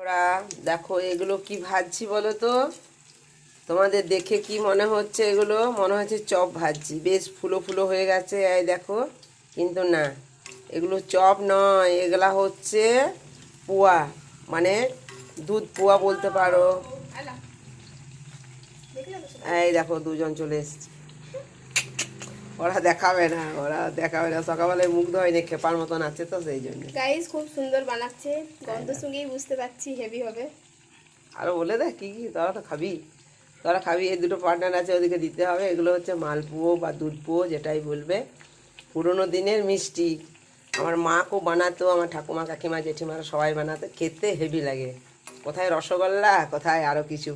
ওরা দেখো এগুলো কি ভাজছি বলো তো? তোমাদের দেখে কি মনে হচ্ছে? এগুলো মনে হচ্ছে চপ ভাজছি, বেশ ফুলো ফুলো হয়ে গেছে এই দেখো। কিন্তু না, এগুলো চপ নয়, এগুলা হচ্ছে পোয়া, মানে দুধ পোয়া বলতে পারো। এই দেখো দুজন চলে এসছে। ওরা দেখাবে না সকালবেলায় মুখ ধোয়নি, খেপার মতন আছে তো সেই জন্য। গাইস খুব সুন্দর বানাচ্ছে, গন্ধ শুনেই বুঝতে পারছি হেভি হবে। আরো বলে দেখ কি কি, তোরা খাবি। এই দুটো পার্টনার আছে, ওদিকে দিতে হবে। এগুলো হচ্ছে মালপুয়ো বা দুধ পুয়ো, যেটাই বলবে। পুরোনো দিনের মিষ্টি, আমার মা খুব বানাতো, আমার ঠাকুমা কাকিমা জেঠিমারা সবাই বানাতো, খেতে হেভি লাগে। কোথায় রসগোল্লা, কোথায় আরও কিছু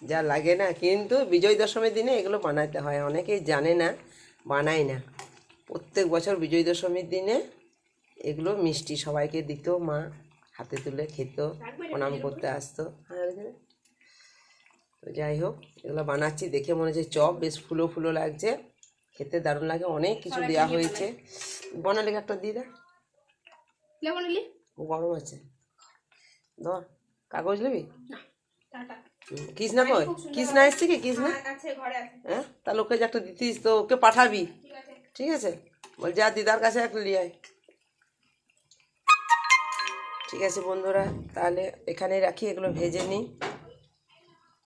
যা লাগে না। কিন্তু বিজয় দশমীর দিনে এগুলো বানাতে হয়, অনেকেই জানে না, বানাই না। প্রত্যেক বছর বিজয় দশমীর দিনে এগুলো মিষ্টি সবাইকে দিত, মা হাতে তুলে খেত, প্রণাম করতে আসতো। তো যাই হোক, এগুলো বানাচ্ছি, দেখে মনে হচ্ছে চপ, বেশ ফুলো ফুলো লাগছে, খেতে দারুণ লাগে। অনেক কিছু দেওয়া হয়েছে। বনালে একটা দিয়ে দেয়, গরম আছে। ধর কাগজ নেবি? কৃষ্ণা কই? কৃষ্ণা এসছে কি? কৃষ্ণা হ্যাঁ, তাহলে ওকে যে একটা দিতিস তো, ওকে পাঠাবি। ঠিক আছে, বল যা দিদার কাছে একটা নিয়ে আয়। ঠিক আছে বন্ধুরা, তাহলে এখানেই রাখি, এগুলো ভেজে নিই।